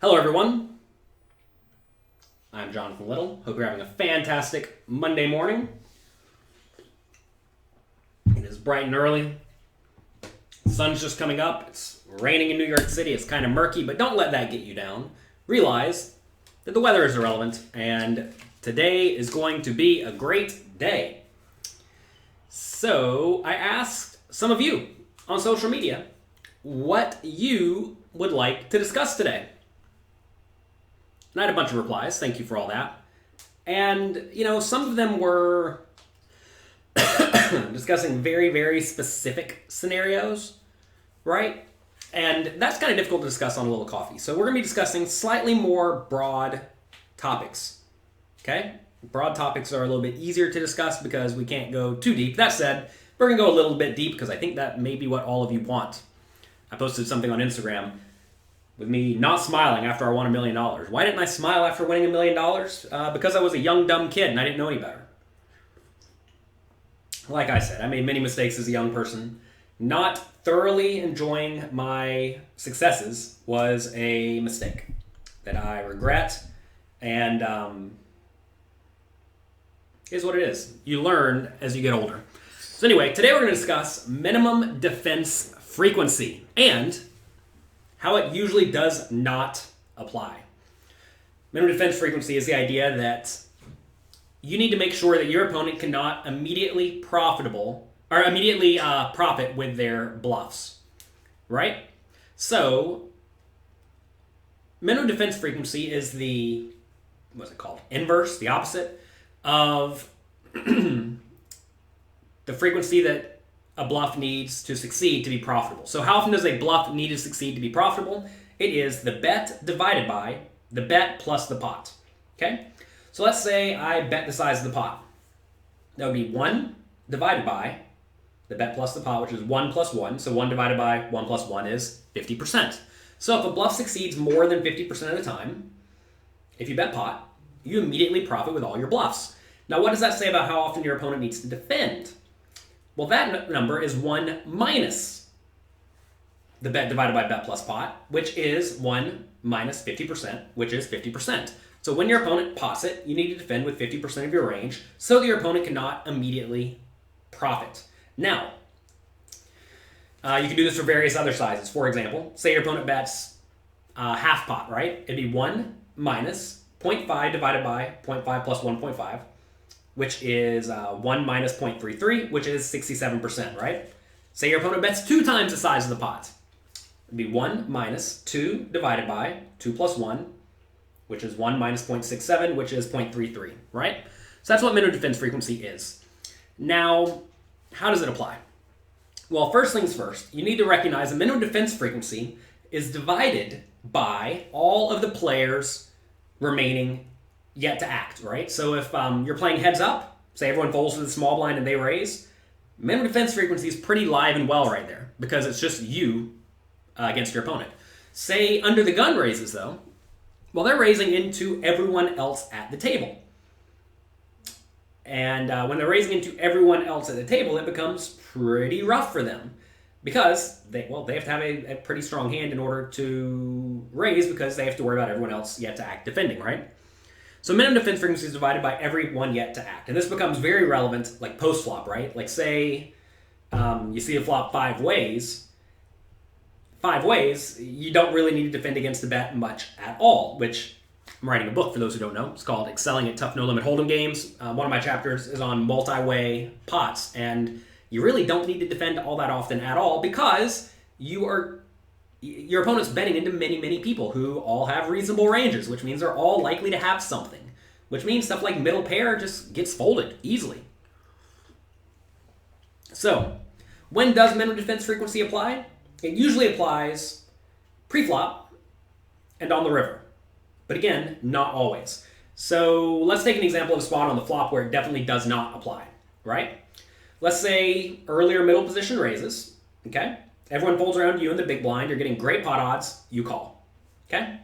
Hello everyone, I'm Jonathan Little. Hope you're having a fantastic Monday morning. It is bright and early. The sun's just coming up. It's raining in New York City. It's kind of murky, but don't let that get you down. Realize that the weather is irrelevant, and today is going to be a great day. So I asked some of you on social media what you would like to discuss today. And I had a bunch of replies. Thank you for all that. And, some of them were discussing very, very specific scenarios, right? And that's kind of difficult to discuss on a little coffee. So we're going to be discussing slightly more broad topics, okay? Broad topics are a little bit easier to discuss because we can't go too deep. That said, we're going to go a little bit deep because I think that may be what all of you want. I posted something on Instagram with me not smiling after I won $1 million. Why didn't I smile after winning $1 million? Because I was a young, dumb kid and I didn't know any better. Like I said, I made many mistakes as a young person. Not thoroughly enjoying my successes was a mistake that I regret, and is what it is. You learn as you get older. So anyway, today we're going to discuss minimum defense frequency and how it usually does not apply. Minimum defense frequency is the idea that you need to make sure that your opponent cannot immediately profit with their bluffs, right? So, minimum defense frequency is the, inverse, the opposite of the frequency that a bluff needs to succeed to be profitable. So how often does a bluff need to succeed to be profitable? It is the bet divided by the bet plus the pot. Okay? So let's say I bet the size of the pot. That would be 1 divided by the bet plus the pot, which is 1 plus 1. So 1 divided by 1 plus 1 is 50%. So if a bluff succeeds more than 50% of the time, if you bet pot, you immediately profit with all your bluffs. Now what does that say about how often your opponent needs to defend? Well, that number is 1 minus the bet divided by bet plus pot, which is 1 minus 50%, which is 50%. So when your opponent pots it, you need to defend with 50% of your range so that your opponent cannot immediately profit. Now, you can do this for various other sizes. For example, say your opponent bets half pot, right? It'd be 1 minus 0.5 divided by 0.5 plus 1.5. which is 1 minus 0.33, which is 67%, right? Say your opponent bets 2 times the size of the pot. It'd be 1 minus 2 divided by 2 plus 1, which is 1 minus 0.67, which is 0.33, right? So that's what minimum defense frequency is. Now, how does it apply? Well, first things first, you need to recognize that minimum defense frequency is divided by all of the players remaining yet to act, right? So if you're playing heads up, say everyone folds to the small blind and they raise, minimum defense frequency is pretty live and well right there because it's just you against your opponent. Say under the gun raises though, well, they're raising into everyone else at the table. And when they're raising into everyone else at the table, it becomes pretty rough for them because they have to have a pretty strong hand in order to raise because they have to worry about everyone else yet to act defending, right? So minimum defense frequency is divided by everyone yet to act. And this becomes very relevant like post-flop, right? Like say you see a flop 5 ways. 5 ways, you don't really need to defend against the bet much at all, which I'm writing a book for those who don't know. It's called Excelling at Tough No Limit Hold'em Games. One of my chapters is on multi-way pots. And you really don't need to defend all that often at all because your opponent's betting into many, many people who all have reasonable ranges, which means they're all likely to have something, which means stuff like middle pair just gets folded easily. So, when does minimum defense frequency apply? It usually applies pre-flop and on the river. But again, not always. So, let's take an example of a spot on the flop where it definitely does not apply, right? Let's say earlier middle position raises, okay? Everyone folds around you in the big blind. You're getting great pot odds. You call. Okay?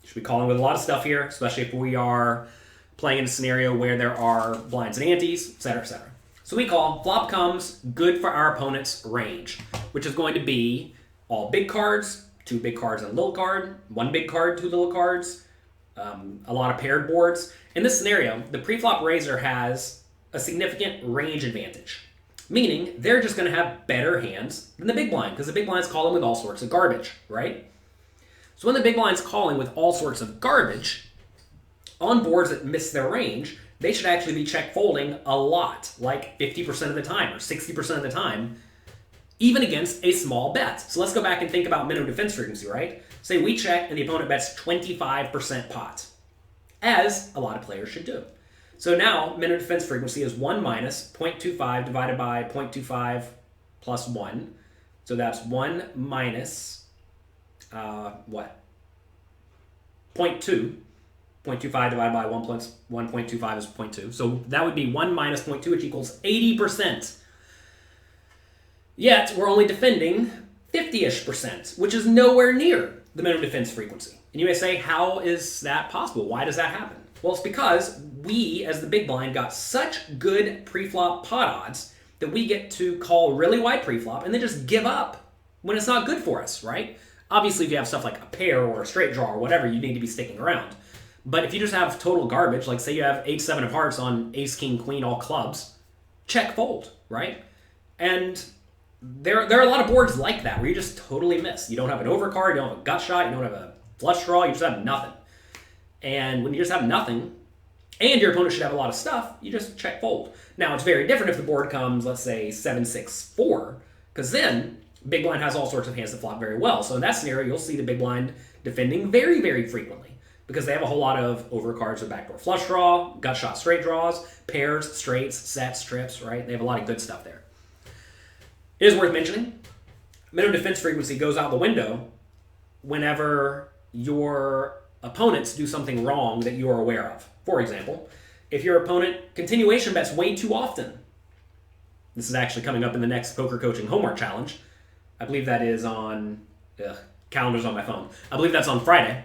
You should be calling with a lot of stuff here, especially if we are playing in a scenario where there are blinds and antes, etc., etc. So we call. Flop comes. Good for our opponent's range, which is going to be all big cards 2 big cards and a little card, 1 big card, 2 little cards, a lot of paired boards. In this scenario, the preflop raiser has a significant range advantage, meaning they're just going to have better hands than the big blind, because the big blind's calling with all sorts of garbage, right? So when the big blind's calling with all sorts of garbage, on boards that miss their range, they should actually be check folding a lot, like 50% of the time or 60% of the time, even against a small bet. So let's go back and think about minimum defense frequency, right? Say we check and the opponent bets 25% pot, as a lot of players should do. So now minimum defense frequency is 1 minus 0.25 divided by 0.25 plus 1. So that's 1 minus, 0.2. 0.25 divided by 1 plus 1.25 is 0.2. So that would be 1 minus 0.2, which equals 80%. Yet, we're only defending 50-ish%, which is nowhere near the minimum defense frequency. And you may say, how is that possible? Why does that happen? Well, it's because we, as the big blind, got such good pre-flop pot odds that we get to call really wide pre-flop and then just give up when it's not good for us, right? Obviously, if you have stuff like a pair or a straight draw or whatever, you need to be sticking around. But if you just have total garbage, like say you have 8-7 of hearts on ace, king, queen, all clubs, check fold, right? And there are a lot of boards like that where you just totally miss. You don't have an overcard, you don't have a gut shot, you don't have a flush draw, you just have nothing. And when you just have nothing, and your opponent should have a lot of stuff, you just check fold. Now, it's very different if the board comes, let's say, 7-6-4, because then big blind has all sorts of hands that flop very well. So in that scenario, you'll see the big blind defending very, very frequently, because they have a whole lot of overcards with backdoor flush draw, gut shot straight draws, pairs, straights, sets, trips, right? They have a lot of good stuff there. It is worth mentioning, minimum defense frequency goes out the window whenever your opponents do something wrong that you are aware of. For example, if your opponent continuation bets way too often, this is actually coming up in the next Poker Coaching Homework Challenge. I believe that is on, calendar's on my phone. I believe that's on Friday.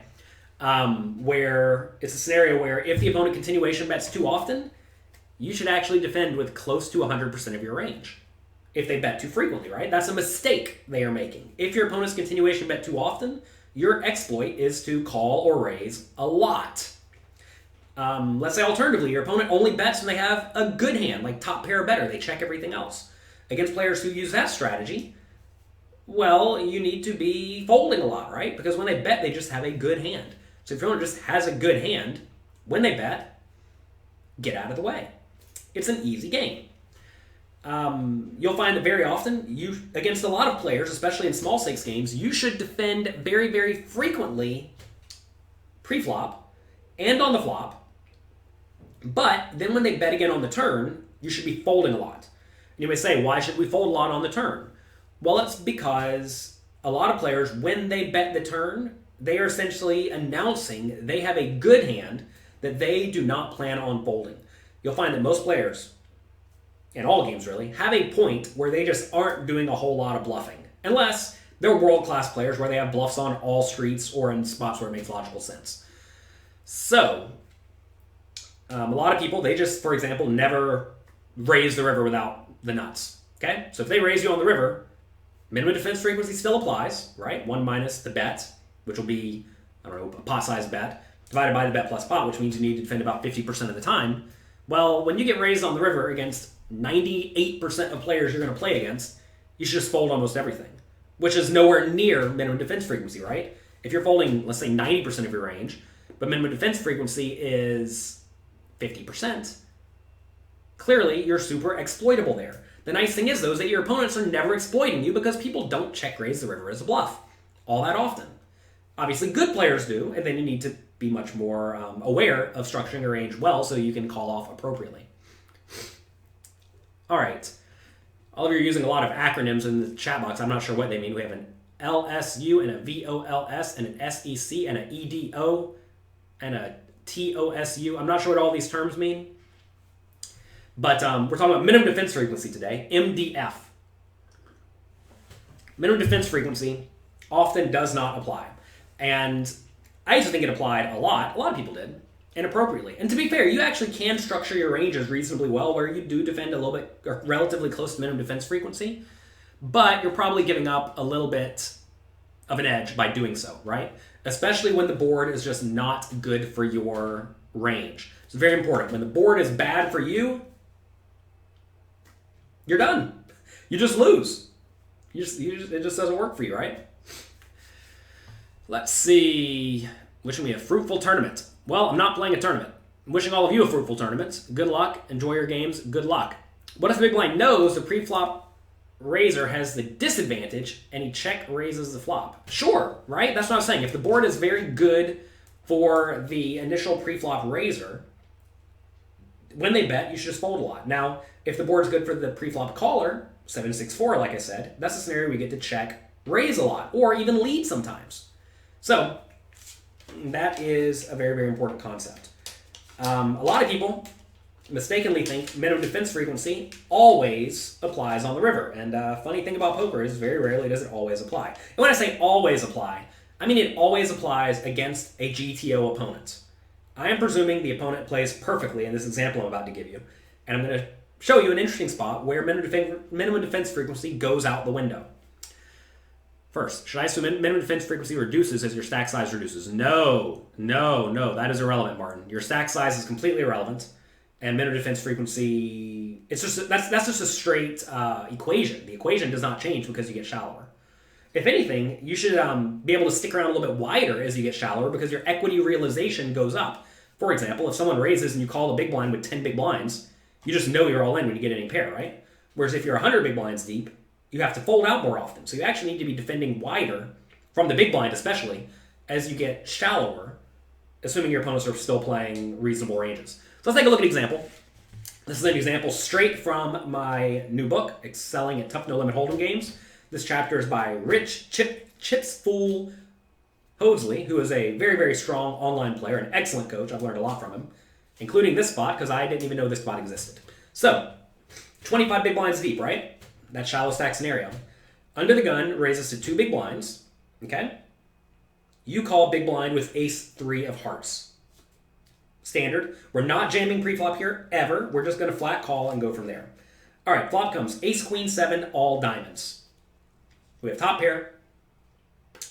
Where it's a scenario where if the opponent continuation bets too often, you should actually defend with close to 100% of your range. If they bet too frequently, right? That's a mistake they are making. If your opponent's continuation bet too often, your exploit is to call or raise a lot. Let's say alternatively, your opponent only bets when they have a good hand, like top pair or better. They check everything else. Against players who use that strategy, well, you need to be folding a lot, right? Because when they bet, they just have a good hand. So if your opponent just has a good hand, when they bet, get out of the way. It's an easy game. You'll find that very often, against a lot of players, especially in small stakes games, you should defend very, very frequently pre-flop and on the flop. But then when they bet again on the turn, you should be folding a lot. You may say, why should we fold a lot on the turn? Well, it's because a lot of players, when they bet the turn, they are essentially announcing they have a good hand that they do not plan on folding. You'll find that most players, in all games really, have a point where they just aren't doing a whole lot of bluffing. Unless they're world-class players where they have bluffs on all streets or in spots where it makes logical sense. So, a lot of people, they just, for example, never raise the river without the nuts. Okay? So if they raise you on the river, minimum defense frequency still applies, right? 1 minus the bet, which will be, I don't know, a pot-sized bet, divided by the bet plus pot, which means you need to defend about 50% of the time. Well, when you get raised on the river against 98% of players you're going to play against, you should just fold almost everything, which is nowhere near minimum defense frequency, right? If you're folding, let's say, 90% of your range, but minimum defense frequency is 50%, clearly you're super exploitable there. The nice thing is, though, is that your opponents are never exploiting you because people don't check raise the river as a bluff all that often. Obviously, good players do, and then you need to be much more aware of structuring your range well so you can call off appropriately. All right. All of you are using a lot of acronyms in the chat box. I'm not sure what they mean. We have an LSU and a VOLS and an SEC and an EDO and a TOSU. I'm not sure what all these terms mean. But we're talking about minimum defense frequency today, MDF. Minimum defense frequency often does not apply. And I used to think it applied a lot. A lot of people did. Inappropriately. And to be fair, you actually can structure your ranges reasonably well where you do defend a little bit, or relatively close to minimum defense frequency, but you're probably giving up a little bit of an edge by doing so, right? Especially when the board is just not good for your range. It's very important. When the board is bad for you, you're done. You just lose. It just doesn't work for you, right? Let's see. Wishing me a fruitful tournament. Well, I'm not playing a tournament. I'm wishing all of you a fruitful tournament. Good luck. Enjoy your games. Good luck. What if the big blind knows the pre-flop raiser has the disadvantage and he check raises the flop? Sure, right? That's what I was saying. If the board is very good for the initial pre-flop raiser, when they bet, you should just fold a lot. Now, if the board is good for the pre-flop caller, 7-6-4, like I said, that's a scenario we get to check raise a lot or even lead sometimes. So that is a very, very important concept. A lot of people mistakenly think minimum defense frequency always applies on the river. And funny thing about poker is very rarely does it always apply. And when I say always apply, I mean it always applies against a GTO opponent. I am presuming the opponent plays perfectly in this example I'm about to give you. And I'm going to show you an interesting spot where minimum defense frequency goes out the window. First, should I assume minimum defense frequency reduces as your stack size reduces? No, that is irrelevant, Martin. Your stack size is completely irrelevant, and minimum defense frequency, that's just a straight equation. The equation does not change because you get shallower. If anything, you should be able to stick around a little bit wider as you get shallower because your equity realization goes up. For example, if someone raises and you call the big blind with 10 big blinds, you just know you're all in when you get any pair, right? Whereas if you're 100 big blinds deep, you have to fold out more often. So you actually need to be defending wider, from the big blind especially, as you get shallower, assuming your opponents are still playing reasonable ranges. So let's take a look at an example. This is an example straight from my new book, Excelling at Tough No Limit Hold'em Games. This chapter is by Rich Chips Fool Hodesley, who is a very, very strong online player, an excellent coach. I've learned a lot from him, including this spot, because I didn't even know this spot existed. So, 25 big blinds deep, right? That shallow stack scenario. Under the gun raises to 2 big blinds, okay? You call big blind with ace-3 of hearts. Standard. We're not jamming pre-flop here, ever. We're just going to flat call and go from there. All right, flop comes ace-queen-7, all diamonds. We have top pair,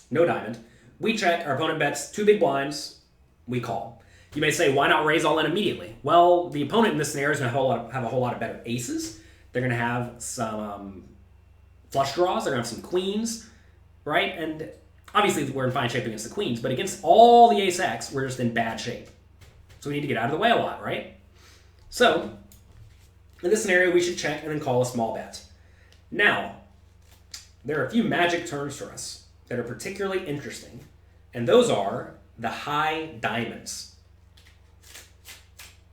no diamond. We check, our opponent bets 2 big blinds, we call. You may say, why not raise all in immediately? Well, the opponent in this scenario is going to have a whole lot of better aces. They're going to have some flush draws. They're going to have some queens, right? And obviously we're in fine shape against the queens, but against all the ace-X, we're just in bad shape. So we need to get out of the way a lot, right? So in this scenario, we should check and then call a small bet. Now, there are a few magic terms for us that are particularly interesting, and those are the high diamonds.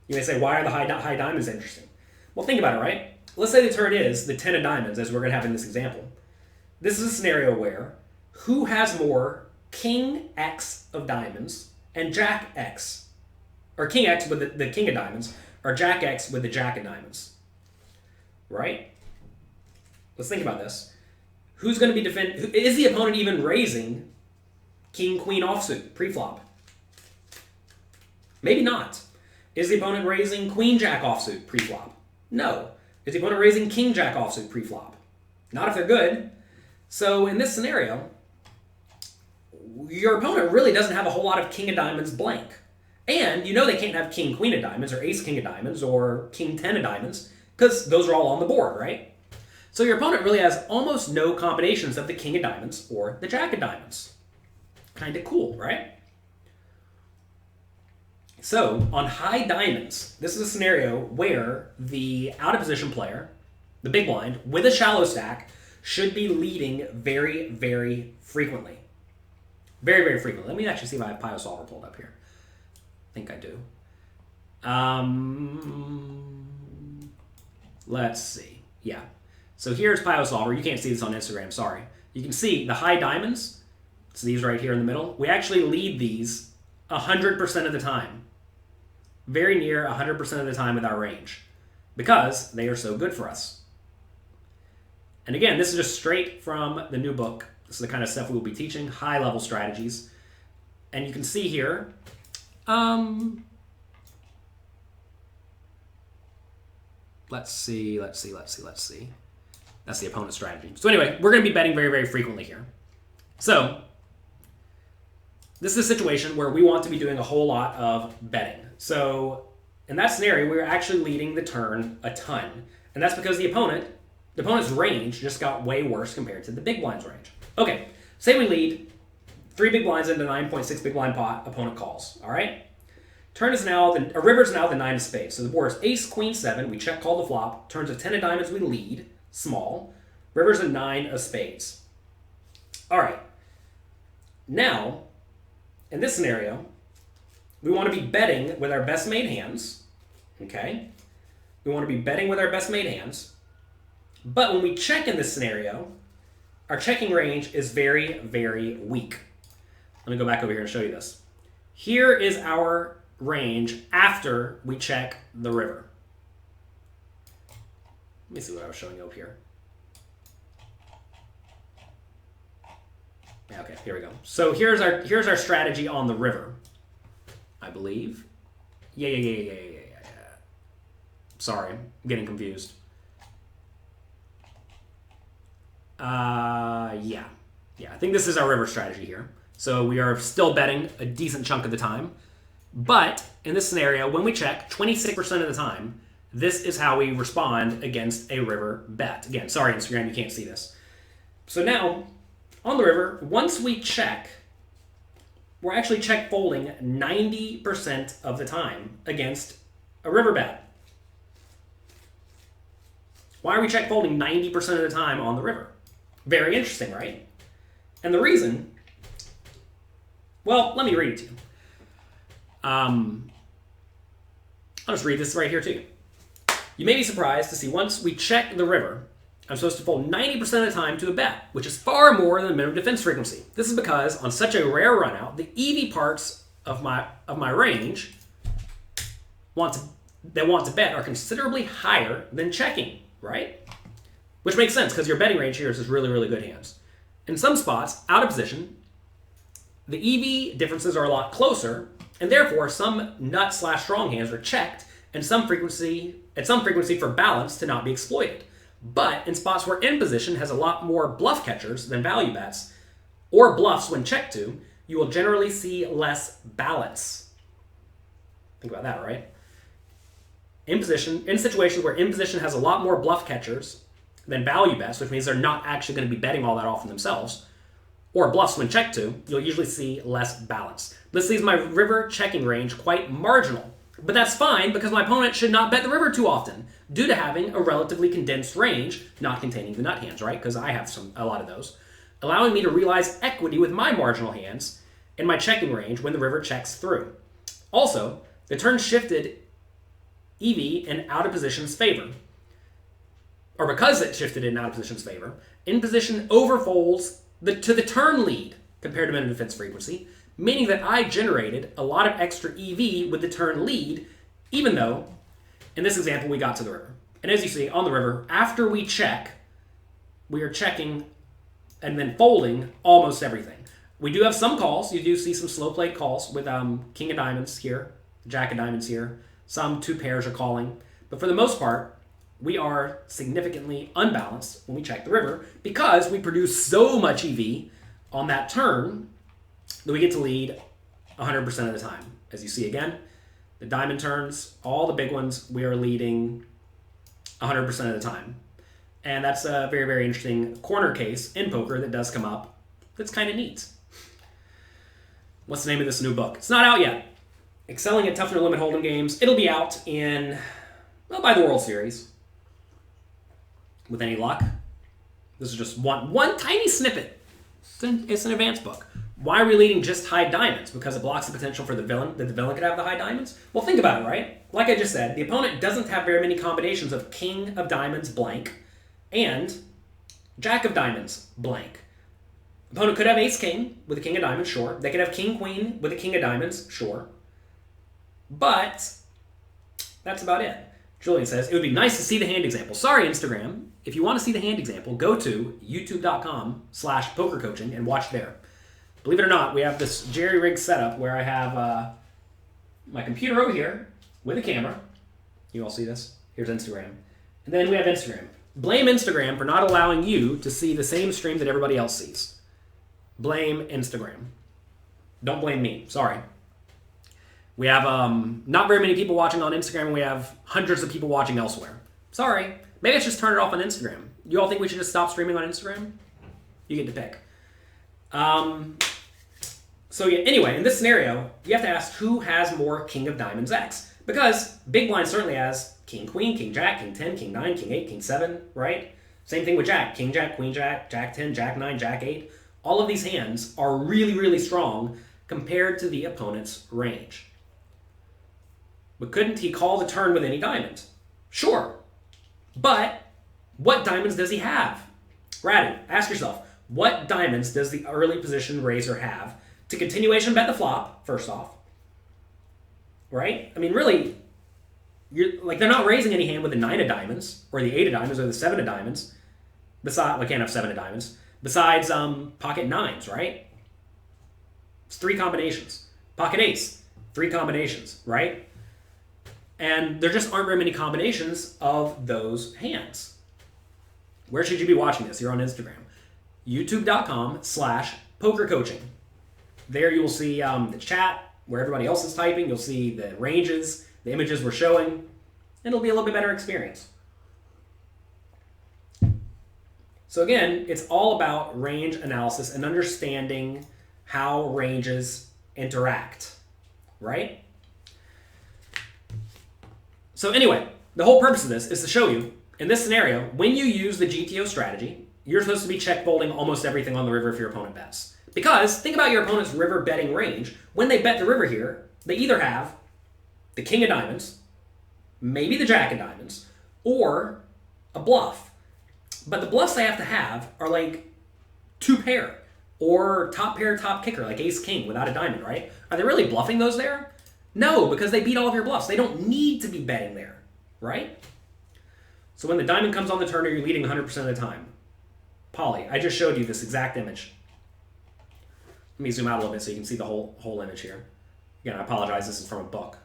You may say, why are the high diamonds interesting? Well, think about it, right? Let's say the turn is the 10 of diamonds, as we're going to have in this example. This is a scenario where who has more king X of diamonds and jack X, or king X with the king of diamonds, or jack X with the jack of diamonds, right? Let's think about this. Who's going to be is the opponent even raising king, queen offsuit, pre-flop? Maybe not. Is the opponent raising queen, jack offsuit, pre-flop? No. Is the opponent raising king, jack offsuit, pre-flop? Not if they're good. So in this scenario, your opponent really doesn't have a whole lot of king of diamonds blank. And you know they can't have king, queen of diamonds, or ace, king of diamonds, or king, 10 of diamonds, because those are all on the board, right? So your opponent really has almost no combinations of the king of diamonds or the jack of diamonds. Kind of cool, right? So on high diamonds, this is a scenario where the out-of-position player, the big blind, with a shallow stack, should be leading very, very frequently. Very, very frequently. Let me actually see if I have Pio Solver pulled up here. I think I do. Let's see. Yeah. So here's Pio Solver. You can't see this on Instagram, sorry. You can see the high diamonds, so these right here in the middle, we actually lead these 100% of the time. Very near 100% of the time with our range, because they are so good for us. And again, this is just straight from the new book. This is the kind of stuff we will be teaching, high-level strategies. And you can see here, let's see. That's the opponent's strategy. So anyway, we're going to be betting very, very frequently here. So this is a situation where we want to be doing a whole lot of betting. So in that scenario, we're actually leading the turn a ton. And that's because the opponent's range just got way worse compared to the big blind's range. Okay, say we lead 3 big blinds into 9.6 big blind pot, opponent calls, all right? Turn is now, a river is now the 9 of spades. So the board is ace, queen, 7. We check call the flop. Turns of 10 of diamonds, we lead, small. River's a 9 of spades. All right. Now, in this scenario, we want to be betting with our best made hands, okay? We want to be betting with our best made hands. But when we check in this scenario, our checking range is very, very weak. Let me go back over here and show you this. Here is our range after we check the river. Let me see what I was showing you up here. Yeah, okay, here we go. So here's our strategy on the river, I believe. Yeah. Sorry, I'm getting confused. Yeah, I think this is our river strategy here. So we are still betting a decent chunk of the time. But in this scenario, when we check 26% of the time, this is how we respond against a river bet. Again, sorry, Instagram, you can't see this. So now, on the river, once we check, we're actually check folding 90% of the time against a river bet. Why are we check folding 90% of the time on the river? Very interesting, right? And the reason, well, let me read it to you. I'll just read this right here to you. You may be surprised to see once we check the river, I'm supposed to fold 90% of the time to a bet, which is far more than the minimum defense frequency. This is because on such a rare run out, the EV parts of my range that want to bet are considerably higher than checking, right? Which makes sense because your betting range here is really, really good hands. In some spots, out of position, the EV differences are a lot closer, and therefore some nut/strong hands are checked at some frequency for balance to not be exploited. But in spots where in position has a lot more bluff catchers than value bets, or bluffs when checked to, you will generally see less balance. Think about that, right? In situations where in position has a lot more bluff catchers than value bets, which means they're not actually going to be betting all that often themselves, or bluffs when checked to, you'll usually see less balance. This leaves my river checking range quite marginal. But that's fine because my opponent should not bet the river too often due to having a relatively condensed range not containing the nut hands, right? Because I have a lot of those, allowing me to realize equity with my marginal hands in my checking range when the river checks through. Also, the turn shifted EV in out of position's favor. Or because it shifted in out of position's favor, in position overfolds to the turn lead compared to minimum defense frequency, meaning that I generated a lot of extra EV with the turn lead, even though, in this example, we got to the river. And as you see, on the river, after we check, we are checking and then folding almost everything. We do have some calls. You do see some slow played calls with king of diamonds here, jack of diamonds here. Some 2 pairs are calling. But for the most part, we are significantly unbalanced when we check the river because we produce so much EV on that turn that we get to lead 100% of the time. As you see again, the diamond turns, all the big ones, we are leading 100% of the time. And that's a very, very interesting corner case in poker that does come up that's kind of neat. What's the name of this new book? It's not out yet. Excelling at Tougher Limit Hold'em Games. It'll be out by the World Series. With any luck. This is just one tiny snippet. It's an advanced book. Why are we leading just high diamonds? Because it blocks the potential for the villain could have the high diamonds? Well, think about it, right? Like I just said, the opponent doesn't have very many combinations of king of diamonds blank and jack of diamonds blank. Opponent could have ace king with a king of diamonds, sure. They could have king queen with a king of diamonds, sure. But that's about it. Julian says, it would be nice to see the hand example. Sorry, Instagram. If you want to see the hand example, go to youtube.com/pokercoaching and watch there. Believe it or not, we have this jerry-rigged setup where I have my computer over here with a camera. You all see this? Here's Instagram. And then we have Instagram. Blame Instagram for not allowing you to see the same stream that everybody else sees. Blame Instagram. Don't blame me. Sorry. We have not very many people watching on Instagram. We have hundreds of people watching elsewhere. Sorry. Maybe I should just turn it off on Instagram. You all think we should just stop streaming on Instagram? You get to pick. So yeah, anyway, in this scenario, you have to ask who has more King of Diamonds X. Because Big Blind certainly has King, Queen, King, Jack, King 10, King 9, King 8, King 7, right? Same thing with Jack. King, Jack, Queen, Jack, Jack 10, Jack 9, Jack 8. All of these hands are really, really strong compared to the opponent's range. But couldn't he call the turn with any diamond? Sure. But what diamonds does he have? Ratty, ask yourself, what diamonds does the early position raiser have to continuation bet the flop, first off? Right? I mean, really, they're not raising any hand with the 9 of diamonds, or the 8 of diamonds, or the 7 of diamonds. Besides, we can't have 7 of diamonds. Besides pocket 9s, right? It's 3 combinations. Pocket ace, 3 combinations, right? And there just aren't very many combinations of those hands. Where should you be watching this? You're on Instagram. youtube.com/pokercoaching. There you will see the chat where everybody else is typing. You'll see the ranges, the images we're showing. It'll be a little bit better experience. So again, it's all about range analysis and understanding how ranges interact, right? So anyway, the whole purpose of this is to show you, in this scenario, when you use the GTO strategy, you're supposed to be check folding almost everything on the river if your opponent bets. Because think about your opponent's river betting range. When they bet the river here, they either have the King of Diamonds, maybe the Jack of Diamonds, or a bluff. But the bluffs they have to have are like 2 pair, or top pair, top kicker, like ace king without a diamond, right? Are they really bluffing those there? No, because they beat all of your bluffs. They don't need to be betting there, right? So when the diamond comes on the turn, you're leading 100% of the time. Polly, I just showed you this exact image. Let me zoom out a little bit so you can see the whole image here. Again, I apologize, this is from a book.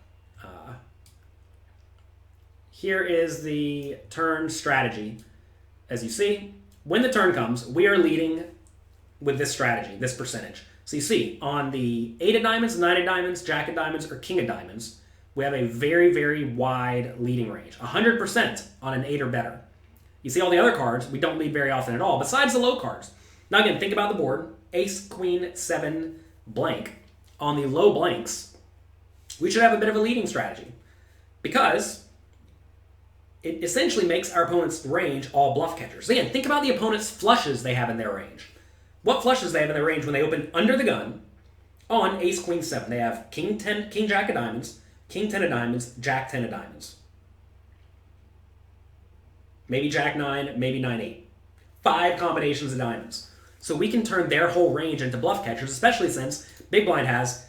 Here is the turn strategy. As you see, when the turn comes, we are leading with this strategy, this percentage. So you see, on the 8 of diamonds, 9 of diamonds, Jack of diamonds, or King of diamonds, we have a very, very wide leading range. 100% on an 8 or better. You see all the other cards, we don't lead very often at all, besides the low cards. Now again, think about the board. Ace, Queen, 7, blank. On the low blanks, we should have a bit of a leading strategy. Because it essentially makes our opponent's range all bluff catchers. Again, think about the opponent's flushes they have in their range. What flushes they have in their range when they open under the gun on Ace, Queen, 7? They have King 10, King, Jack of diamonds, King 10 of diamonds, Jack 10 of diamonds. Maybe Jack 9, maybe 9, 8. 5 combinations of diamonds. So we can turn their whole range into bluff catchers, especially since Big Blind has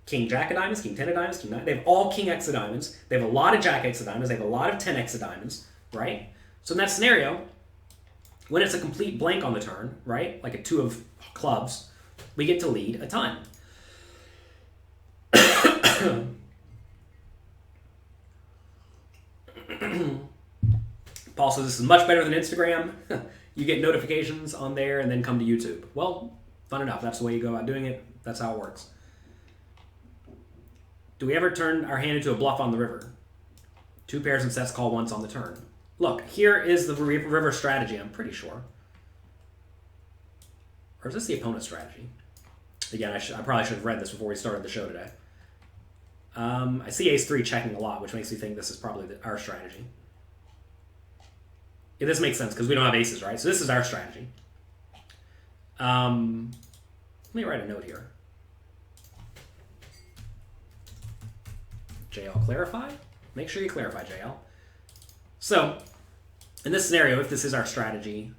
King, Jack of diamonds, King 10 of diamonds, King 9. They have all King X of diamonds. They have a lot of Jack X of diamonds. They have a lot of 10 X of diamonds, right? So in that scenario, when it's a complete blank on the turn, right, like a 2 of clubs, we get to lead a ton. Paul says this is much better than Instagram. You get notifications on there and then come to YouTube. Well, fun enough. That's the way you go about doing it. That's how it works. Do we ever turn our hand into a bluff on the river? 2 pairs and sets call once on the turn. Look, here is the river strategy, I'm pretty sure. Or is this the opponent's strategy? Again, I probably should have read this before we started the show today. I see ace-3 checking a lot, which makes me think this is probably our strategy. Yeah, this makes sense because we don't have aces, right? So this is our strategy. Let me write a note here. JL, clarify? Make sure you clarify, JL. So, in this scenario, if this is our strategy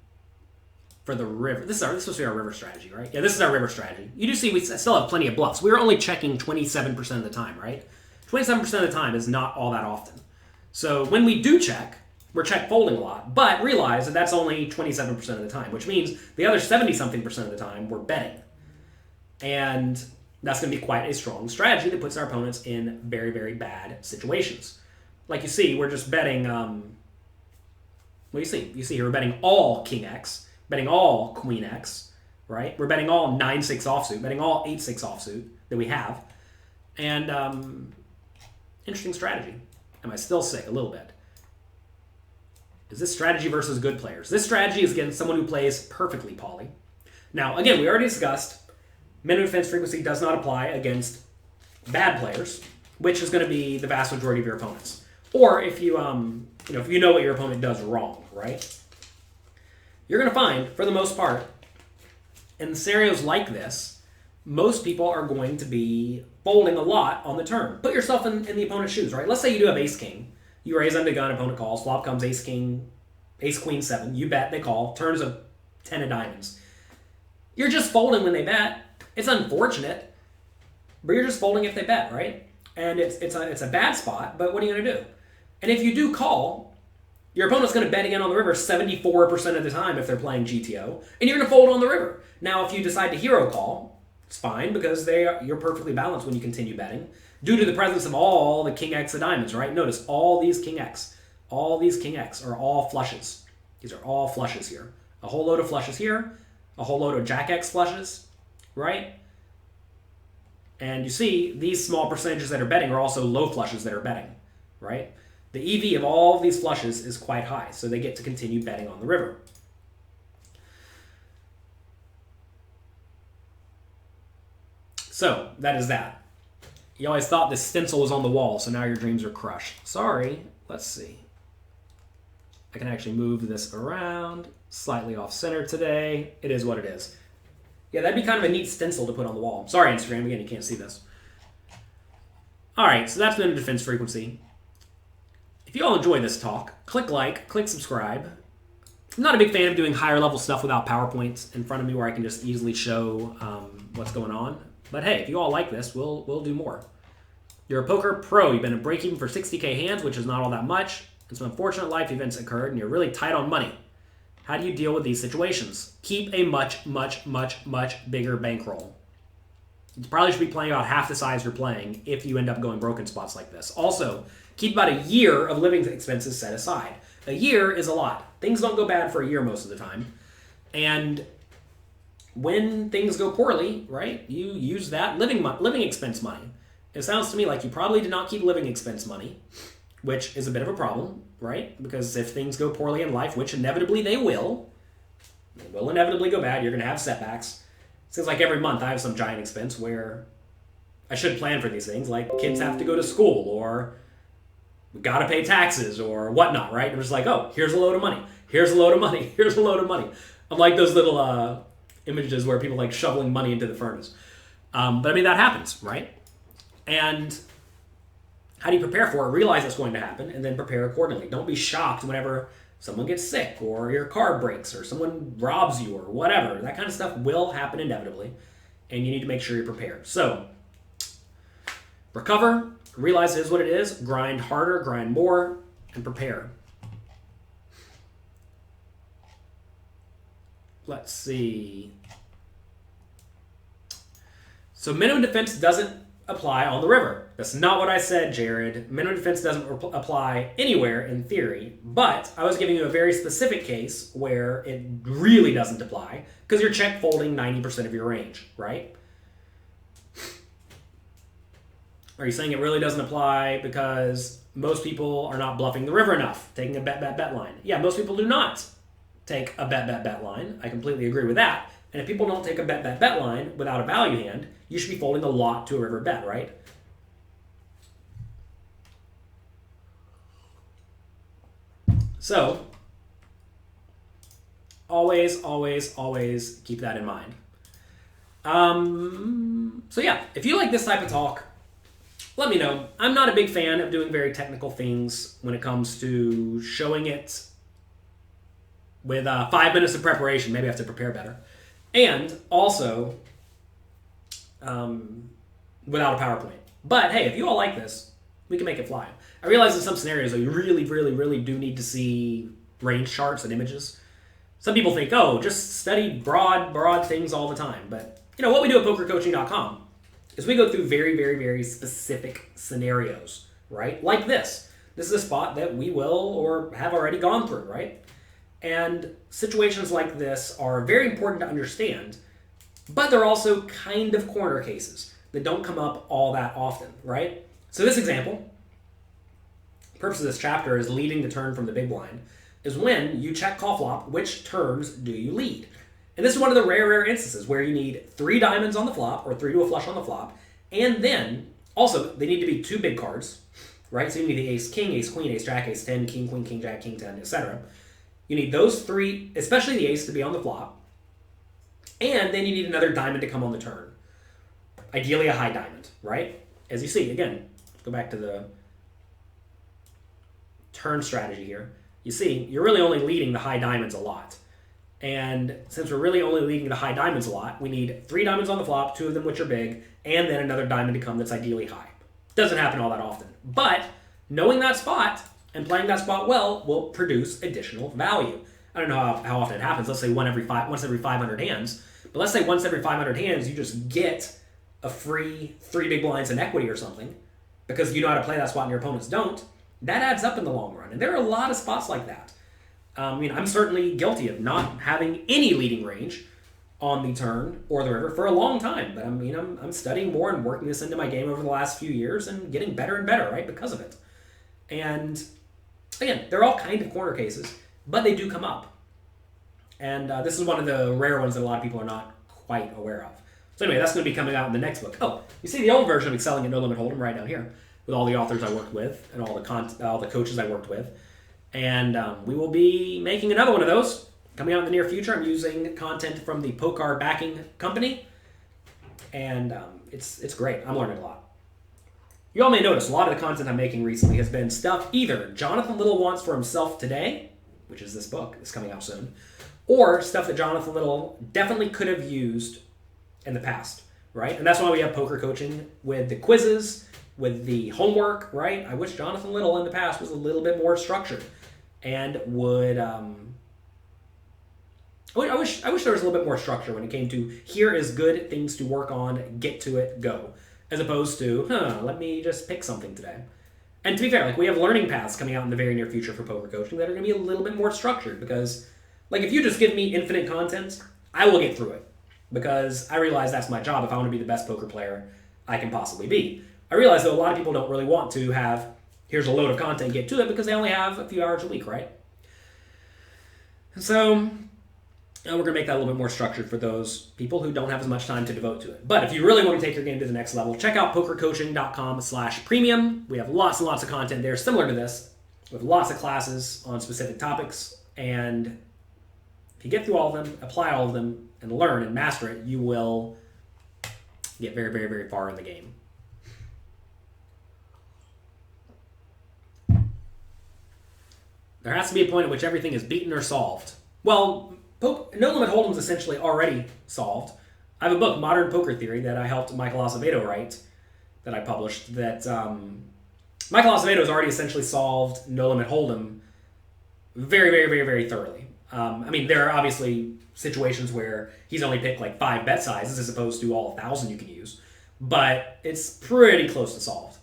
for the river, this is supposed to be our river strategy, right? Yeah, this is our river strategy. You do see we still have plenty of bluffs. We're only checking 27% of the time, right? 27% of the time is not all that often. So when we do check, we're check folding a lot, but realize that that's only 27% of the time, which means the other 70-something percent of the time we're betting. And that's going to be quite a strong strategy that puts our opponents in very, very bad situations. Like you see, we're just betting, you see here we're betting all King X, betting all Queen X, right? We're betting all 9-6 offsuit, betting all 8-6 offsuit that we have. And interesting strategy. Am I still sick? A little bit. Is this strategy versus good players? This strategy is against someone who plays perfectly poly. Now, again, we already discussed minimum defense frequency does not apply against bad players, which is going to be the vast majority of your opponents. Or if you, if you know what your opponent does wrong, right? You're going to find, for the most part, in scenarios like this, most people are going to be folding a lot on the turn. Put yourself in the opponent's shoes, right? Let's say you do have ace-king. You raise under gun, opponent calls, flop comes ace-king, ace-queen 7. You bet, they call, turns a 10 of diamonds. You're just folding when they bet. It's unfortunate, but you're just folding if they bet, right? And it's a bad spot, but what are you going to do? And if you do call, your opponent's going to bet again on the river 74% of the time if they're playing GTO, and you're going to fold on the river. Now, if you decide to hero call, it's fine because you're perfectly balanced when you continue betting due to the presence of all the King X of diamonds, right? Notice all these King X are all flushes. These are all flushes here. A whole load of flushes here, a whole load of Jack X flushes, right? And you see these small percentages that are betting are also low flushes that are betting, right? The EV of all of these flushes is quite high, so they get to continue betting on the river. So, that is that. You always thought this stencil was on the wall, so now your dreams are crushed. Sorry. Let's see. I can actually move this around. Slightly off center today. It is what it is. Yeah, that'd be kind of a neat stencil to put on the wall. Sorry, Instagram. Again, you can't see this. All right, so that's minimum defense frequency. If you all enjoy this talk, click like, click subscribe. I'm not a big fan of doing higher level stuff without PowerPoints in front of me where I can just easily show what's going on. But hey, if you all like this, we'll do more. You're a poker pro. You've been in break-even for 60K hands, which is not all that much, and some unfortunate life events occurred, and you're really tight on money. How do you deal with these situations? Keep a much, much, much, much bigger bankroll. You probably should be playing about half the size you're playing if you end up going broken spots like this. Also, keep about a year of living expenses set aside. A year is a lot. Things don't go bad for a year most of the time. And when things go poorly, right, you use that living expense money. It sounds to me like you probably did not keep living expense money, which is a bit of a problem, right? Because if things go poorly in life, which inevitably they will inevitably go bad, you're going to have setbacks. It seems like every month I have some giant expense where I should plan for these things, like kids have to go to school, or we got to pay taxes, or whatnot, right? And I'm just like, oh, here's a load of money. Here's a load of money. Here's a load of money. I'm like those little images where people like shoveling money into the furnace. But I mean, that happens, right? And how do you prepare for it? Realize it's going to happen and then prepare accordingly. Don't be shocked whenever someone gets sick or your car breaks or someone robs you or whatever. That kind of stuff will happen inevitably, and you need to make sure you're prepared. So, recover, realize it is what it is, grind harder, grind more, and prepare. Let's see. So minimum defense doesn't apply on the river. That's not what I said, Jared. Minimum defense doesn't apply anywhere in theory, but I was giving you a very specific case where it really doesn't apply because you're check folding 90% of your range, right? Are you saying it really doesn't apply because most people are not bluffing the river enough, taking a bet line? Yeah, most people do not take a bet line. I completely agree with that. And if people don't take a bet line without a value hand, you should be folding a lot to a river bet, right? So, always, always, always keep that in mind. So yeah, if you like this type of talk, let me know. I'm not a big fan of doing very technical things when it comes to showing it with 5 minutes of preparation. Maybe I have to prepare better. And also, without a PowerPoint. But hey, if you all like this, we can make it fly. I realize in some scenarios, though, you really, really, really do need to see range charts and images. Some people think, oh, just study broad things all the time. But, you know, what we do at pokercoaching.com is we go through very, very, very specific scenarios, right? Like this. This is a spot that we will or have already gone through, right? And situations like this are very important to understand But they're also kind of corner cases that don't come up all that often, right? So this example, the purpose of this chapter is leading the turn from the big blind, is when you check call flop, which turns do you lead? And this is one of the rare instances where you need 3 diamonds on the flop, or 3 to a flush on the flop, and then, also, they need to be 2 big cards, right? So you need the ace, king, ace, queen, ace, jack, ace 10, king, queen, king, jack, king 10, etc. You need those 3, especially the ace, to be on the flop, and then you need another diamond to come on the turn. Ideally a high diamond, right? As you see, again, let's go back to the turn strategy here. You see, you're really only leading the high diamonds a lot. And since we're really only leading the high diamonds a lot, we need 3 diamonds on the flop, 2 of them which are big, and then another diamond to come that's ideally high. Doesn't happen all that often. But knowing that spot and playing that spot well will produce additional value. I don't know how often it happens. Let's say once every 500 hands. But let's say once every 500 hands, you just get a free 3 big blinds in equity or something because you know how to play that spot and your opponents don't. That adds up in the long run. And there are a lot of spots like that. I'm certainly guilty of not having any leading range on the turn or the river for a long time. But I'm studying more and working this into my game over the last few years and getting better and better, right, because of it. And again, they're all kind of corner cases, but they do come up. And this is one of the rare ones that a lot of people are not quite aware of. So anyway, that's going to be coming out in the next book. Oh, you see the old version of Excelling at No Limit Hold'em right down here with all the authors I worked with and all the coaches I worked with. And we will be making another one of those coming out in the near future. I'm using content from the Pokar Backing Company, and it's great. I'm learning a lot. You all may notice a lot of the content I'm making recently has been stuff either Jonathan Little wants for himself today, which is this book that's coming out soon, or stuff that Jonathan Little definitely could have used in the past, right? And that's why we have poker coaching with the quizzes, with the homework, right? I wish Jonathan Little in the past was a little bit more structured and would... I wish there was a little bit more structure when it came to here is good things to work on, get to it, go. As opposed to, let me just pick something today. And to be fair, we have learning paths coming out in the very near future for poker coaching that are going to be a little bit more structured because, if you just give me infinite content, I will get through it because I realize that's my job if I want to be the best poker player I can possibly be. I realize, though, a lot of people don't really want to have, here's a load of content, get to it, because they only have a few hours a week, right? And so... we're going to make that a little bit more structured for those people who don't have as much time to devote to it. But if you really want to take your game to the next level, check out pokercoaching.com/premium. We have lots and lots of content there similar to this, with lots of classes on specific topics. And if you get through all of them, apply all of them, and learn and master it, you will get very, very, very far in the game. There has to be a point at which everything is beaten or solved. Well, No Limit Hold'em is essentially already solved. I have a book, Modern Poker Theory, that I helped Michael Acevedo write, that I published, that Michael Acevedo has already essentially solved No Limit Hold'em very, very, very, very thoroughly. There are obviously situations where he's only picked 5 bet sizes as opposed to all 1,000 you can use, but it's pretty close to solved.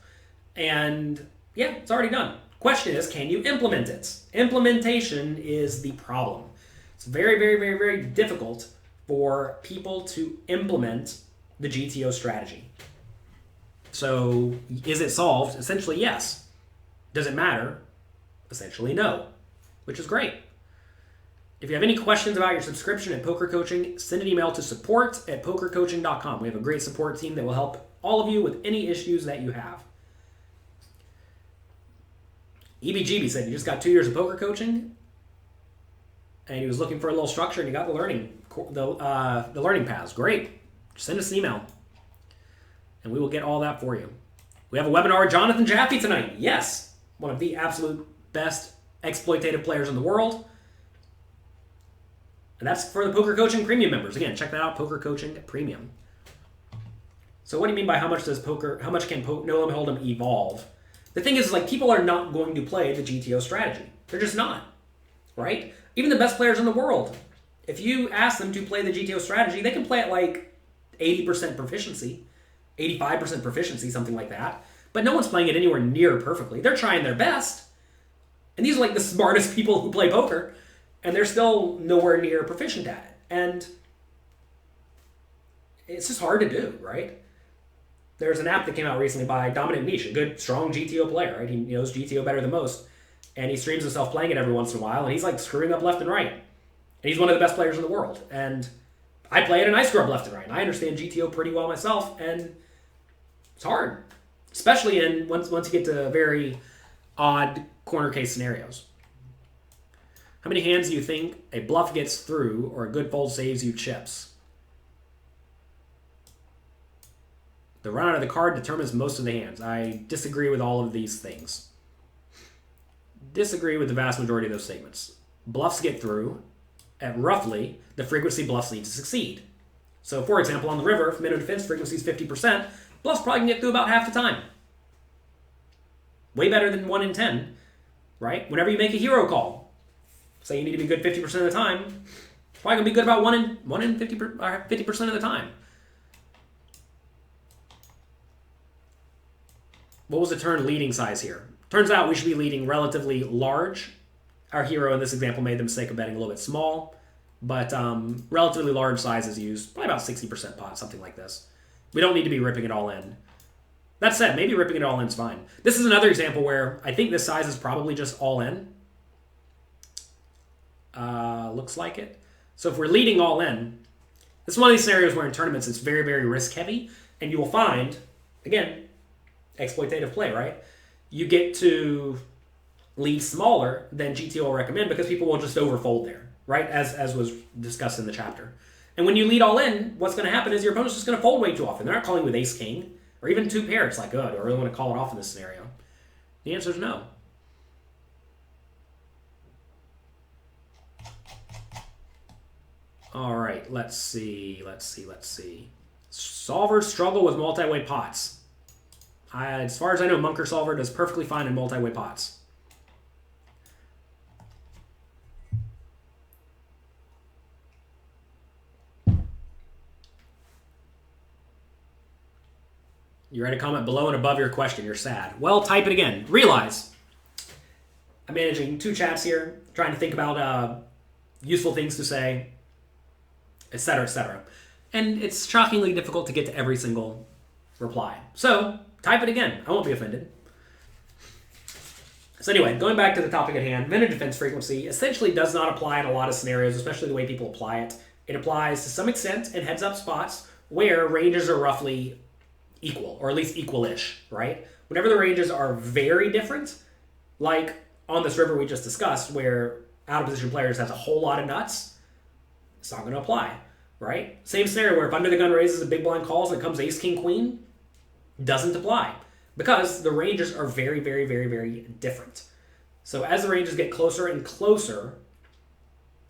And yeah, it's already done. Question is, can you implement it? Implementation is the problem. It's very, very, very, very difficult for people to implement the GTO strategy. So, is it solved? Essentially, yes. Does it matter? Essentially, no. Which is great. If you have any questions about your subscription at Poker Coaching, send an email to support@pokercoaching.com. We have a great support team that will help all of you with any issues that you have. EBGB said, you just got 2 years of poker coaching? And he was looking for a little structure, and he got the learning paths. Great. Send us an email, and we will get all that for you. We have a webinar with Jonathan Jaffe tonight. Yes, one of the absolute best exploitative players in the world. And that's for the Poker Coaching Premium members. Again, check that out, Poker Coaching Premium. So what do you mean by how much can No Limit Hold'em evolve? The thing is, people are not going to play the GTO strategy. They're just not, right? Even the best players in the world, if you ask them to play the GTO strategy, they can play at 80% proficiency, 85% proficiency, something like that. But no one's playing it anywhere near perfectly. They're trying their best. And these are the smartest people who play poker, and they're still nowhere near proficient at it. And It's just hard to do, right? There's an app that came out recently by Dominic Niche, a good, strong GTO player, right? He knows GTO better than most, and he streams himself playing it every once in a while, and he's like screwing up left and right. And he's one of the best players in the world. And I play it and I screw up left and right. And I understand GTO pretty well myself, and it's hard, especially in once you get to very odd corner case scenarios. How many hands do you think a bluff gets through or a good fold saves you chips? The run out of the card determines most of the hands. I disagree with all of these things. Disagree with the vast majority of those statements. Bluffs get through at roughly the frequency bluffs need to succeed. So, for example, on the river, if minimum defense frequency is 50%, bluffs probably can get through about half the time. Way better than 1 in 10, right? Whenever you make a hero call, say you need to be good 50% of the time, it's probably going to be good about 1 in 50% of the time. What was the turn leading size here? Turns out we should be leading relatively large. Our hero in this example made the mistake of betting a little bit small, but relatively large size is used, probably about 60% pot, something like this. We don't need to be ripping it all in. That said, maybe ripping it all in is fine. This is another example where I think this size is probably just all in. Looks like it. So if we're leading all in, this is one of these scenarios where in tournaments it's very, very risk heavy, and you will find, again, exploitative play, right? You get to lead smaller than GTO will recommend because people will just overfold there, right? As was discussed in the chapter. And when you lead all in, what's going to happen is your opponent's just going to fold way too often. They're not calling with ace-king or even 2 pair. It's like, oh, do I really want to call it off in this scenario? The answer is no. All right, let's see. Solvers struggle with multi-way pots. As far as I know, Munker Solver does perfectly fine in multi-way pots. You write a comment below and above your question. You're sad. Well, type it again. Realize I'm managing 2 chats here, trying to think about useful things to say, etc., etc. And it's shockingly difficult to get to every single reply. So, type it again. I won't be offended. So anyway, going back to the topic at hand, minimum defense frequency essentially does not apply in a lot of scenarios, especially the way people apply it. It applies to some extent in heads-up spots where ranges are roughly equal, or at least equal-ish, right? Whenever the ranges are very different, like on this river we just discussed, where out-of-position players has a whole lot of nuts, it's not going to apply, right? Same scenario where if under the gun raises a big blind calls and it comes ace, king, queen, doesn't apply because the ranges are very, very, very, very different. So as the ranges get closer and closer,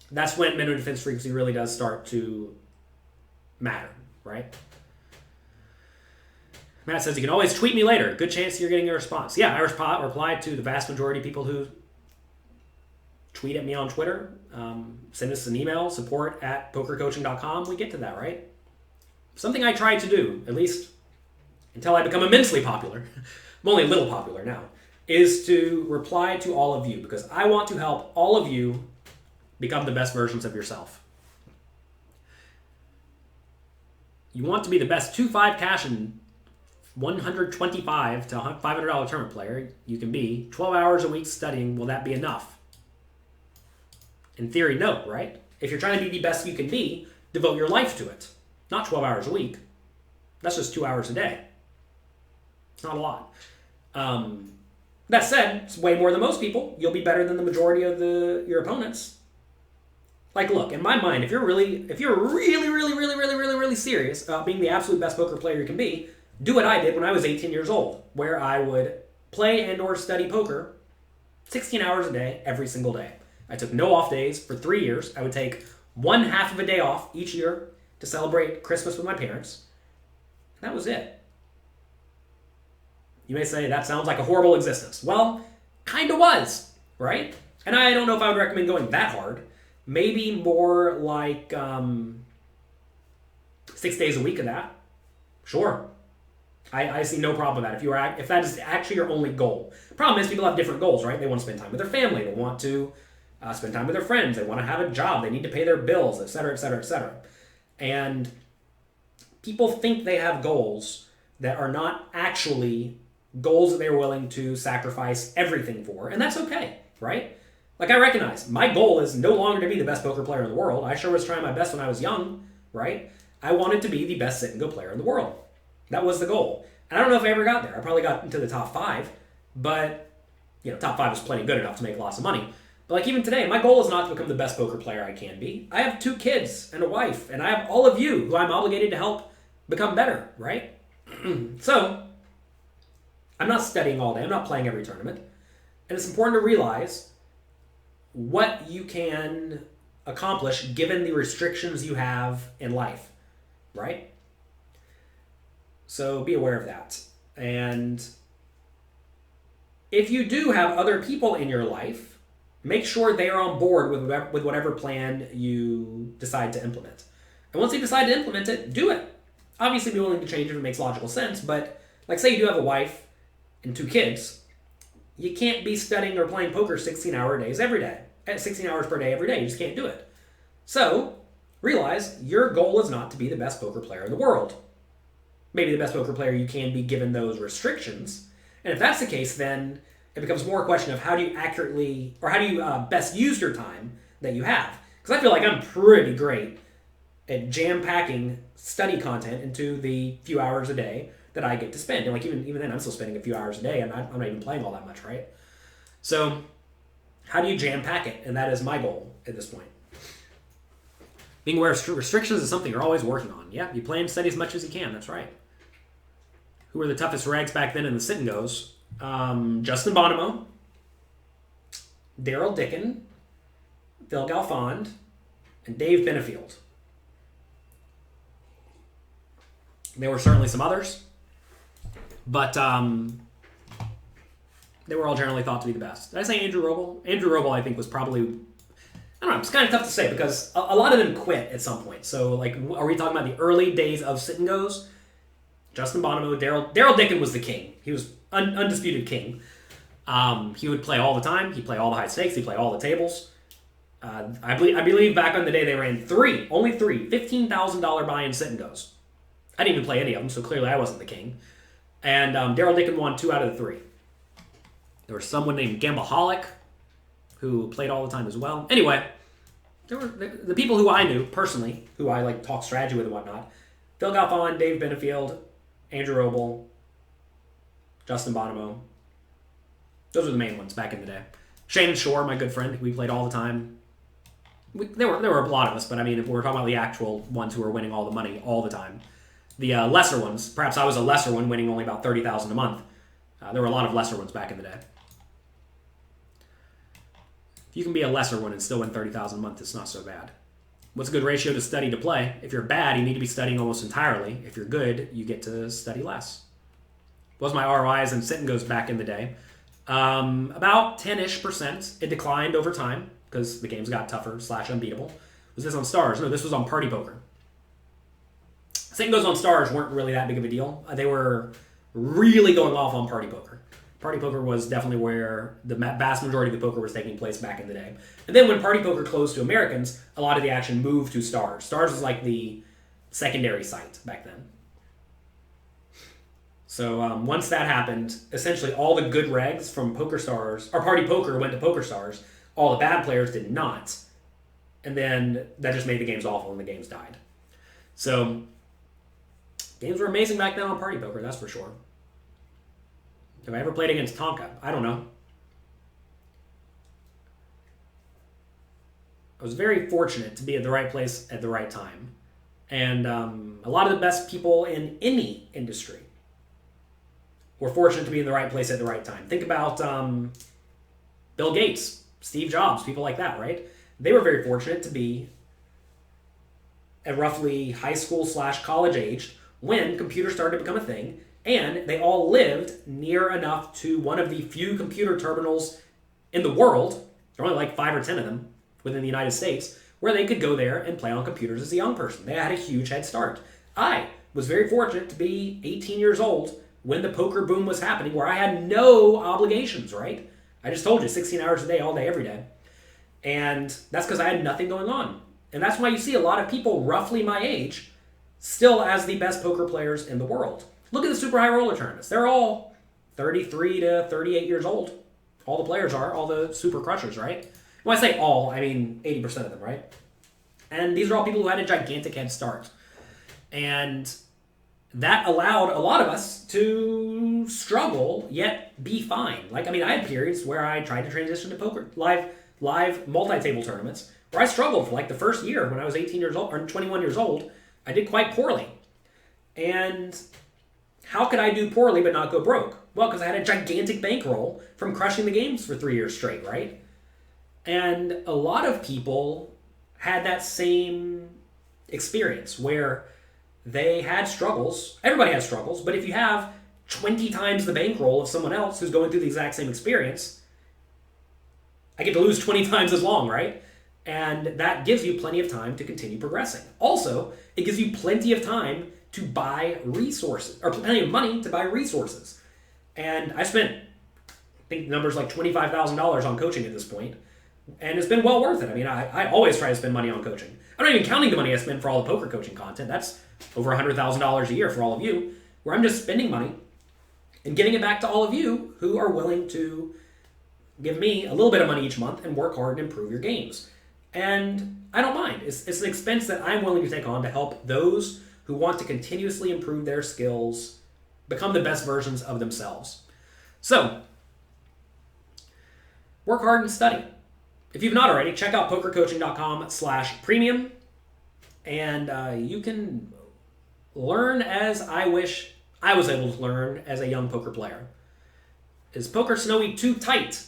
that's when minimum defense frequency really does start to matter, right? Matt says, you can always tweet me later. Good chance you're getting a response. Yeah, I replied to the vast majority of people who tweet at me on Twitter. Send us an email, support@pokercoaching.com. We get to that, right? Something I try to do, at least until I become immensely popular, I'm only a little popular now, is to reply to all of you because I want to help all of you become the best versions of yourself. You want to be the best 2-5 cash and $125 to $500 tournament player you can be. 12 hours a week studying, will that be enough? In theory, no, right? If you're trying to be the best you can be, devote your life to it. Not 12 hours a week. That's just 2 hours a day. It's not a lot. That said, it's way more than most people. You'll be better than the majority of your opponents. Like, look, in my mind, if you're really serious about being the absolute best poker player you can be, do what I did when I was 18 years old, where I would play and or study poker 16 hours a day, every single day. I took no off days for 3 years. I would take 1/2 of a day off each year to celebrate Christmas with my parents. And that was it. You may say, that sounds like a horrible existence. Well, kind of was, right? And I don't know if I would recommend going that hard. Maybe more like 6 days a week of that. Sure. I see no problem with that. If that is actually your only goal. Problem is, people have different goals, right? They want to spend time with their family. They want to spend time with their friends. They want to have a job. They need to pay their bills, et cetera, et cetera, et cetera. And people think they have goals that are not actually goals that they're willing to sacrifice everything for, and that's okay, right? Like, I recognize my goal is no longer to be the best poker player in the world. I sure was trying my best when I was young, right? I wanted to be the best sit-and-go player in the world. That was the goal. And I don't know if I ever got there. I probably got into the top 5, but, top 5 is plenty good enough to make lots of money. But like even today, my goal is not to become the best poker player I can be. I have 2 kids and a wife, and I have all of you who I'm obligated to help become better, right? So, I'm not studying all day. I'm not playing every tournament. And it's important to realize what you can accomplish given the restrictions you have in life, right? So be aware of that. And if you do have other people in your life, make sure they are on board with whatever plan you decide to implement. And once you decide to implement it, do it. Obviously be willing to change if it makes logical sense, but like say you do have a wife and 2 kids, you can't be studying or playing poker 16-hour days every day. 16 hours per day every day. You just can't do it. So, realize your goal is not to be the best poker player in the world. Maybe the best poker player you can be given those restrictions. And if that's the case, then it becomes more a question of how do you best use your time that you have. Because I feel like I'm pretty great at jam-packing study content into the few hours a day that I get to spend. And like even then, I'm still spending a few hours a day, and I'm not even playing all that much, right? So, how do you jam-pack it? And that is my goal at this point. Being aware of restrictions is something you're always working on. Yeah, you play and study as much as you can. That's right. Who were the toughest rags back then in the sit-and-goes? Justin Bonomo, Daryl Dickin, Phil Galfond, and Dave Benefield. There were certainly some others, but they were all generally thought to be the best. Did I say Andrew Roble? Andrew Roble, I think, was probably... I don't know, it's kind of tough to say because a lot of them quit at some point. So, like, are we talking about the early days of sit-and-goes? Justin Bonomo, Daryl Dickin was the king. He was undisputed king. He would play all the time. He'd play all the high stakes. He'd play all the tables. I believe back on the day they ran only three, $15,000 buy-in sit-and-goes. I didn't even play any of them, so clearly I wasn't the king. And Daryl Dickin won 2 out of the 3. There was someone named Gambaholic who played all the time as well. Anyway, there were the people who I knew personally, who I like talked strategy with and whatnot. Phil Galfond, Dave Benefield, Andrew Roble, Justin Bonomo. Those were the main ones back in the day. Shannon Shore, my good friend, we played all the time. There were a lot of us, but I mean, if we're talking about the actual ones who were winning all the money all the time, the lesser ones, perhaps I was a lesser one, winning only about $30,000 a month. There were a lot of lesser ones back in the day. If you can be a lesser one and still win $30,000 a month, it's not so bad. What's a good ratio to study to play? If you're bad, you need to be studying almost entirely. If you're good, you get to study less. What was my ROIs and sit-and-goes back in the day? About 10-ish%. It declined over time because the games got tougher / unbeatable. Was this on Stars? No, this was on Party Poker. Sit-and-goes on Stars weren't really that big of a deal. They were really going off on Party Poker. Party Poker was definitely where the vast majority of the poker was taking place back in the day. And then when Party Poker closed to Americans, a lot of the action moved to Stars. Stars was like the secondary site back then. So once that happened, essentially all the good regs from Poker Stars, or Party Poker went to Poker Stars. All the bad players did not. And then that just made the games awful and the games died. So games were amazing back then on Party Poker, that's for sure. Have I ever played against Tonka? I don't know. I was very fortunate to be at the right place at the right time. And a lot of the best people in any industry were fortunate to be in the right place at the right time. Think about Bill Gates, Steve Jobs, people like that, right? They were very fortunate to be at roughly high school / college age when computers started to become a thing. And they all lived near enough to one of the few computer terminals in the world, there are only like 5 or 10 of them within the United States, where they could go there and play on computers as a young person. They had a huge head start. I was very fortunate to be 18 years old when the poker boom was happening, where I had no obligations, right? I just told you, 16 hours a day, all day, every day. And that's because I had nothing going on. And that's why you see a lot of people roughly my age still as the best poker players in the world. Look at the super high roller tournaments. They're all 33 to 38 years old. All the players are, all the super crushers, right? When I say all, I mean 80% of them, right? And these are all people who had a gigantic head start. And that allowed a lot of us to struggle, yet be fine. Like, I mean, I had periods where I tried to transition to poker, live multi-table tournaments, where I struggled for like the first year when I was 18 years old, or 21 years old. I did quite poorly. And how could I do poorly but not go broke? Well, because I had a gigantic bankroll from crushing the games for 3 years straight, right? And a lot of people had that same experience where they had struggles. Everybody has struggles, but if you have 20 times the bankroll of someone else who's going through the exact same experience, I get to lose 20 times as long, right? And that gives you plenty of time to continue progressing. Also, it gives you plenty of time to buy resources, or plenty of money to buy resources. And I spent, I think numbers like $25,000 on coaching at this point, and it's been well worth it. I mean, I always try to spend money on coaching. I'm not even counting the money I spend for all the poker coaching content. That's over $100,000 a year for all of you, where I'm just spending money and giving it back to all of you who are willing to give me a little bit of money each month and work hard and improve your games. And I don't mind. It's an expense that I'm willing to take on to help those who want to continuously improve their skills, become the best versions of themselves. So, work hard and study. If you've not already, check out pokercoaching.com/premium, and you can learn as I wish I was able to learn as a young poker player. Is Poker Snowy too tight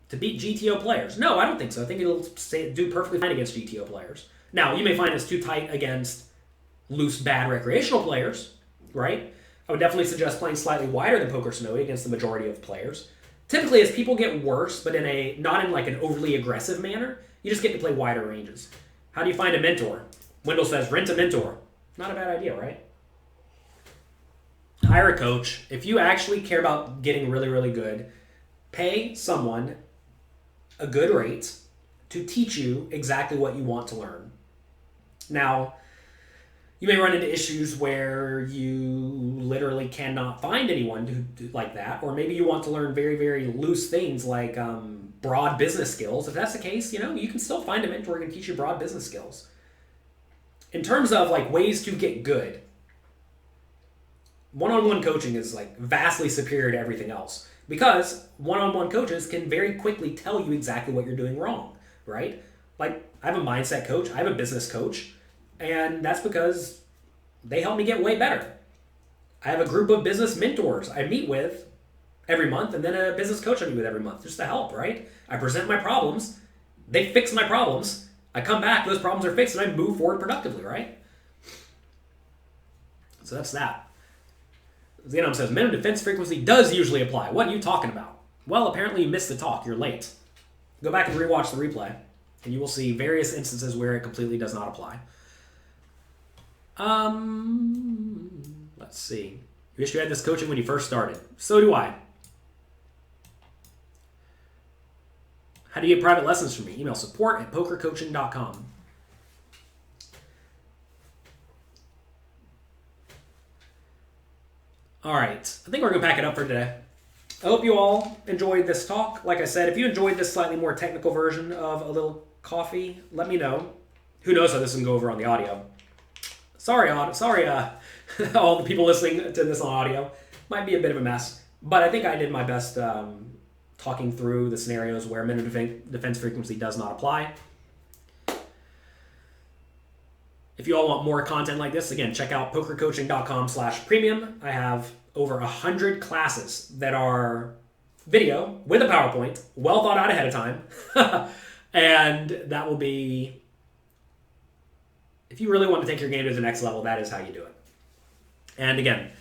to beat GTO players? No, I don't think so. I think it'll do perfectly fine against GTO players. Now, you may find it's too tight against loose, bad recreational players, right? I would definitely suggest playing slightly wider than Poker Snowy against the majority of players. Typically, as people get worse, but not in like an overly aggressive manner, you just get to play wider ranges. How do you find a mentor? Wendell says, rent a mentor. Not a bad idea, right? Hire a coach. If you actually care about getting really, really good, pay someone a good rate to teach you exactly what you want to learn. Now, you may run into issues where you literally cannot find anyone like that, or maybe you want to learn very, very loose things like broad business skills. If that's the case, you can still find a mentor who can teach you broad business skills. In terms of like ways to get good, one-on-one coaching is like vastly superior to everything else, because one-on-one coaches can very quickly tell you exactly what you're doing wrong, right? Like, I have a mindset coach, I have a business coach, and that's because they help me get way better. I have a group of business mentors I meet with every month, and then a business coach I meet with every month, just to help, right? I present my problems, they fix my problems, I come back, those problems are fixed, and I move forward productively, right? So that's that. Xenom says, minimum defense frequency does usually apply. What are you talking about? Well, apparently you missed the talk. You're late. Go back and rewatch the replay, and you will see various instances where it completely does not apply. Let's see. You wish you had this coaching when you first started. So do I. How do you get private lessons from me? Email support@pokercoaching.com. All right, I think we're going to pack it up for today. I hope you all enjoyed this talk. Like I said, if you enjoyed this slightly more technical version of A Little Coffee, let me know. Who knows how this can go over on the audio. Sorry, all the people listening to this on audio. Might be a bit of a mess, but I think I did my best talking through the scenarios where minimum defense frequency does not apply. If you all want more content like this, again, check out pokercoaching.com/premium. I have over 100 classes that are video with a PowerPoint, well thought out ahead of time. And that will be, if you really want to take your game to the next level, that is how you do it. And again,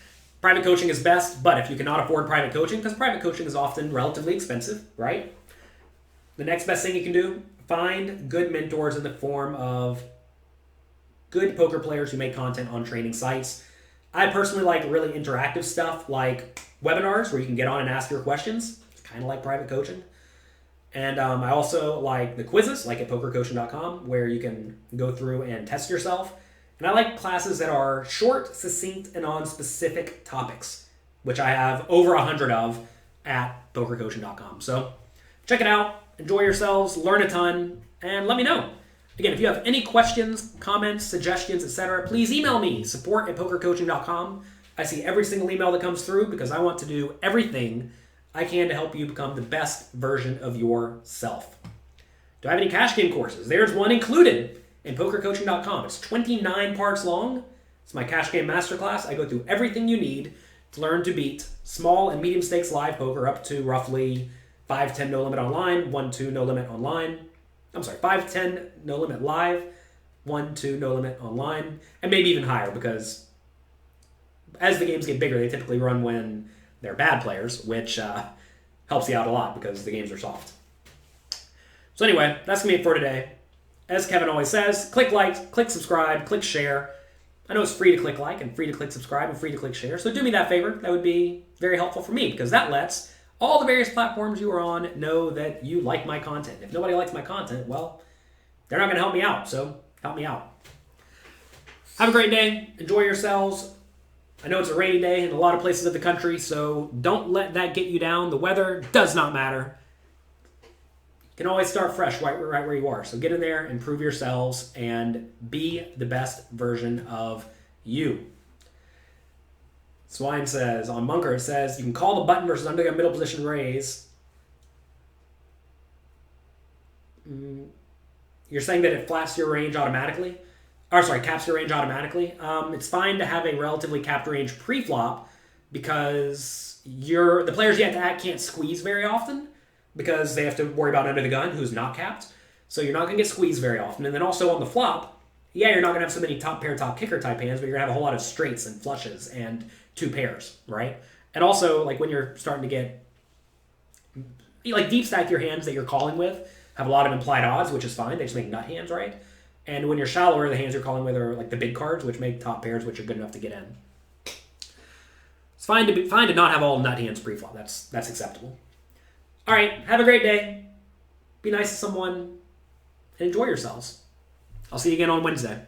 private coaching is best, but if you cannot afford private coaching, because private coaching is often relatively expensive, right? The next best thing you can do, find good mentors in the form of good poker players who make content on training sites. I personally like really interactive stuff like webinars where you can get on and ask your questions. It's kind of like private coaching. And I also like the quizzes, like at pokercoaching.com, where you can go through and test yourself. And I like classes that are short, succinct, and on specific topics, which I have over 100 of at pokercoaching.com. So check it out, enjoy yourselves, learn a ton, and let me know. Again, if you have any questions, comments, suggestions, etc., please email me, support@pokercoaching.com. I see every single email that comes through because I want to do everything I can to help you become the best version of yourself. Do I have any cash game courses? There's one included in pokercoaching.com. It's 29 parts long. It's my cash game masterclass. I go through everything you need to learn to beat small and medium stakes live poker up to roughly 5-10 no limit online, 1-2 no limit online. 5-10 no limit live, 1-2 no limit online, and maybe even higher because as the games get bigger, they typically run when they're bad players, which helps you out a lot because the games are soft. So anyway, that's going to be it for today. As Kevin always says, click like, click subscribe, click share. I know it's free to click like and free to click subscribe and free to click share, so do me that favor. That would be very helpful for me because that lets all the various platforms you are on know that you like my content. If nobody likes my content, well, they're not going to help me out, so help me out. Have a great day. Enjoy yourselves. I know it's a rainy day in a lot of places of the country, so don't let that get you down. The weather does not matter. You can always start fresh right where you are. So get in there, improve yourselves, and be the best version of you. Swine says, on Munker, it says, you can call the button versus undergun middle position raise. You're saying that it flats your range automatically? Caps your range automatically. It's fine to have a relatively capped range pre-flop because the players you have to act can't squeeze very often because they have to worry about under the gun who's not capped. So you're not going to get squeezed very often. And then also on the flop, you're not going to have so many top pair, top kicker type hands, but you're going to have a whole lot of straights and flushes and two pairs, right? And also, like when you're starting to get, deep stack your hands that you're calling with have a lot of implied odds, which is fine. They just make nut hands, right? And when you're shallower, the hands you're calling with are like the big cards, which make top pairs, which are good enough to get in. It's fine to not have all nut hands pre-flop. That's acceptable. All right, have a great day. Be nice to someone and enjoy yourselves. I'll see you again on Wednesday.